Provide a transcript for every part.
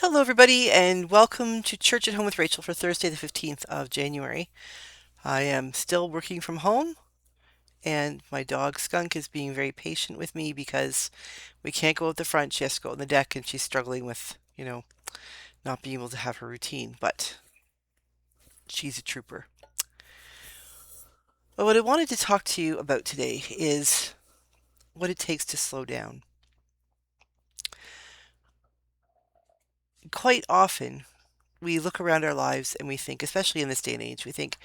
Hello, everybody, and welcome to Church at Home with Rachel for Thursday, the 15th of January. I am still working from home, and my dog Skunk is being very patient with me because we can't go out the front. She has to go on the deck, and she's struggling with, not being able to have her routine, but she's a trooper. But what I wanted to talk to you about today is what it takes to slow down. Quite often, we look around our lives and we think, especially in this day and age, we think,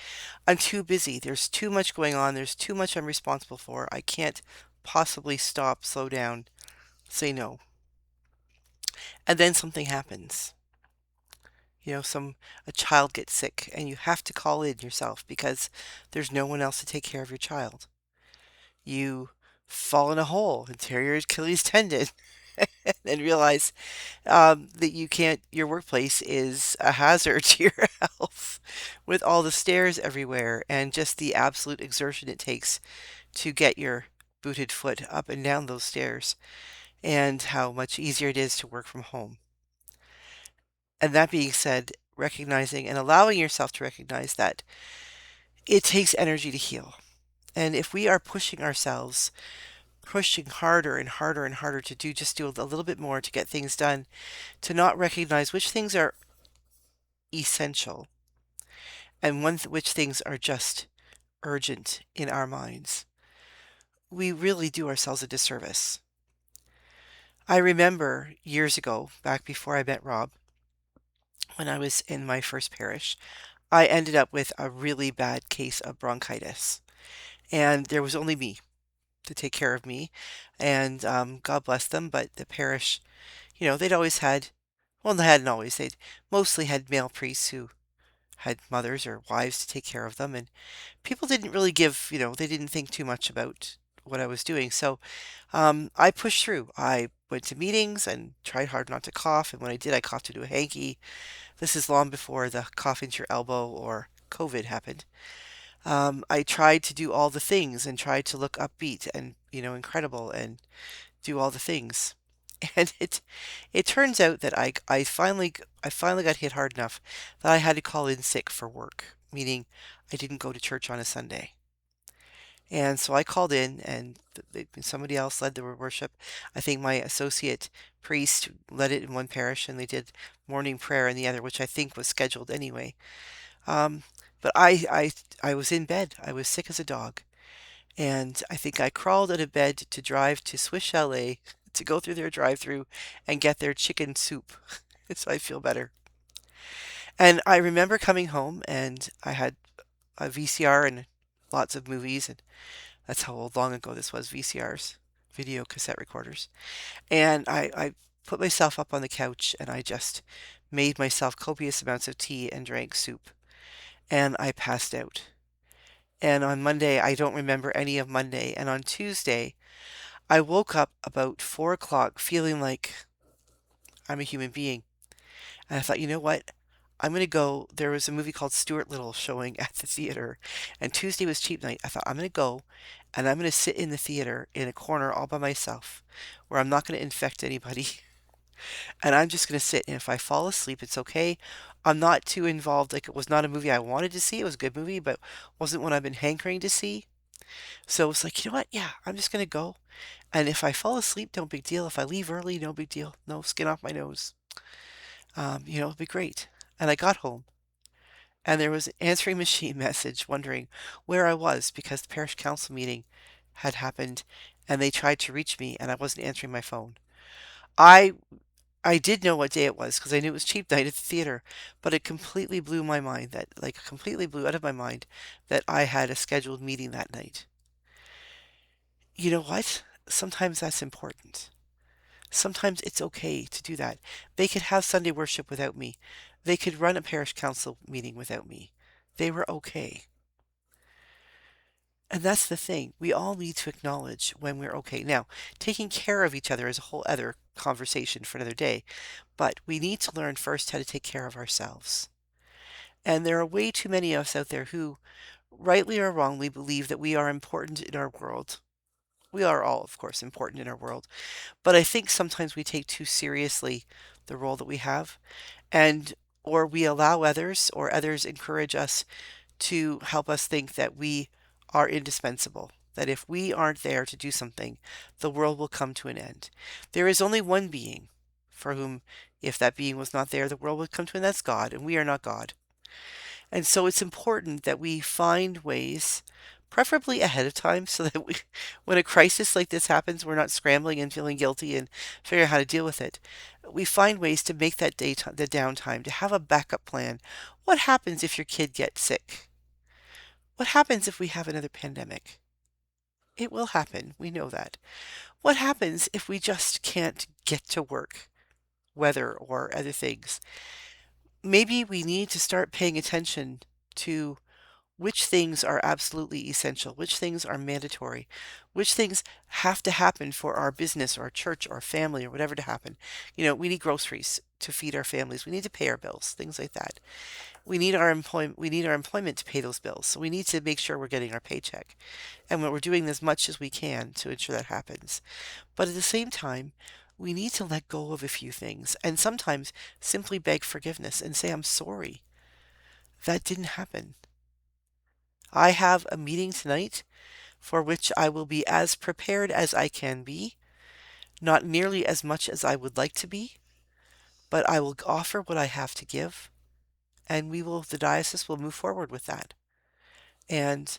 I'm too busy. There's too much going on. There's too much I'm responsible for. I can't possibly stop, slow down, say no. And then something happens. A child gets sick and you have to call in yourself because there's no one else to take care of your child. You fall in a hole and tear your Achilles tendon and realize that you can't, your workplace is a hazard to your health with all the stairs everywhere and just the absolute exertion it takes to get your booted foot up and down those stairs, and how much easier it is to work from home. And that being said, recognizing and allowing yourself to recognize that it takes energy to heal. And if we are pushing ourselves, pushing harder and harder and harder to do a little bit more to get things done, to not recognize which things are essential and which things are just urgent in our minds, we really do ourselves a disservice. I remember years ago, back before I met Rob, when I was in my first parish, I ended up with a really bad case of bronchitis. And there was only me to take care of me. And God bless them, but the parish, they'd always had, well, they hadn't always, they'd mostly had male priests who had mothers or wives to take care of them. And people didn't really they didn't think too much about what I was doing. So I pushed through. I went to meetings and tried hard not to cough. And when I did, I coughed into a hanky. This is long before the cough into your elbow or COVID happened. I tried to do all the things and tried to look upbeat and, incredible and do all the things. And it turns out that I finally got hit hard enough that I had to call in sick for work, meaning I didn't go to church on a Sunday. And so I called in, and somebody else led the worship. I think my associate priest led it in one parish, and they did morning prayer in the other, which I think was scheduled anyway. Um, but I was in bed. I was sick as a dog, and I think I crawled out of bed to drive to Swiss Chalet to go through their drive-through and get their chicken soup, so I feel better. And I remember coming home, and I had a VCR and lots of movies, and that's how long ago this was, VCRs, video cassette recorders. And I put myself up on the couch and I just made myself copious amounts of tea and drank soup. And I passed out. And on Monday, I don't remember any of Monday. And on Tuesday, I woke up about 4 o'clock feeling like I'm a human being. And I thought, you know what? I'm going to go. There was a movie called Stuart Little showing at the theater, and Tuesday was cheap night. I thought, I'm going to go and I'm going to sit in the theater in a corner all by myself where I'm not going to infect anybody. And I'm just going to sit. And if I fall asleep, it's okay. I'm not too involved. Like, it was not a movie I wanted to see. It was a good movie, but wasn't one I've been hankering to see. So it was like, you know what? Yeah, I'm just going to go. And if I fall asleep, no big deal. If I leave early, no big deal. No skin off my nose. It'll be great. And I got home, and there was an answering machine message wondering where I was because the parish council meeting had happened, and they tried to reach me, and I wasn't answering my phone. I I did know what day it was because I knew it was cheap night at the theater, but it completely blew my mind completely blew out of my mind that I had a scheduled meeting that night. You know what? Sometimes that's important. Sometimes it's okay to do that. They could have Sunday worship without me. They could run a parish council meeting without me. They were okay. And that's the thing. We all need to acknowledge when we're okay. Now, taking care of each other is a whole other conversation for another day, but we need to learn first how to take care of ourselves. And there are way too many of us out there who, rightly or wrongly, believe that we are important in our world. We are all, of course, important in our world. But I think sometimes we take too seriously the role that we have, and or we allow others or others encourage us to help us think that we are indispensable, that if we aren't there to do something, the world will come to an end. There is only one being for whom, if that being was not there, the world would come to an end. That's God, and we are not God. And so it's important that we find ways, preferably ahead of time, so that we, when a crisis like this happens, we're not scrambling and feeling guilty and figuring out how to deal with it. We find ways to make that the downtime, to have a backup plan. What happens if your kid gets sick? What happens if we have another pandemic? It will happen. We know that. What happens if we just can't get to work, weather or other things? Maybe we need to start paying attention to which things are absolutely essential, which things are mandatory, which things have to happen for our business or our church or family or whatever to happen. We need groceries to feed our families. We need to pay our bills, things like that. We need our employment to pay those bills. So we need to make sure we're getting our paycheck. And we're doing as much as we can to ensure that happens. But at the same time, we need to let go of a few things and sometimes simply beg forgiveness and say, I'm sorry. That didn't happen. I have a meeting tonight for which I will be as prepared as I can be, not nearly as much as I would like to be, but I will offer what I have to give, and the diocese will move forward with that. And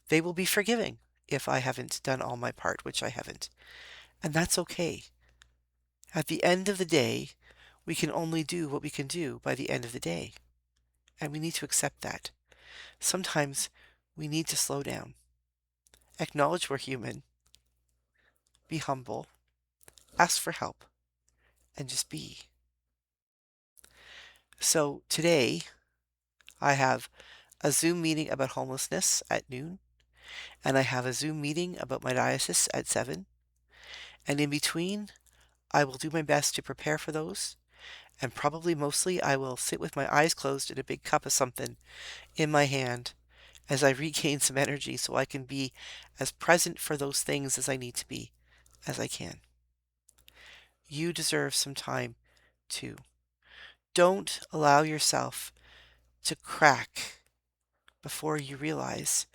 they will be forgiving if I haven't done all my part, which I haven't. And that's okay. At the end of the day, we can only do what we can do by the end of the day. And we need to accept that. Sometimes we need to slow down, acknowledge we're human, be humble, ask for help, and just be. So today, I have a Zoom meeting about homelessness at noon, and I have a Zoom meeting about my diocese at 7. And in between, I will do my best to prepare for those. And probably mostly I will sit with my eyes closed and a big cup of something in my hand as I regain some energy so I can be as present for those things as I need to be as I can. You deserve some time too. Don't allow yourself to crack before you realize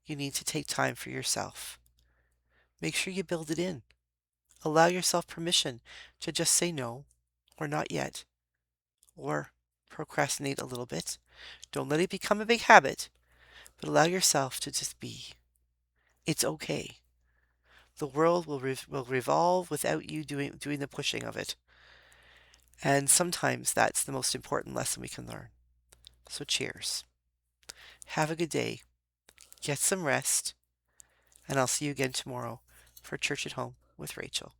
you need to take time for yourself. Make sure you build it in. Allow yourself permission to just say no, or not yet, or procrastinate a little bit. Don't let it become a big habit, but allow yourself to just be. It's okay. The world will revolve without you doing the pushing of it. And sometimes that's the most important lesson we can learn. So cheers. Have a good day. Get some rest. And I'll see you again tomorrow for Church at Home with Rachel.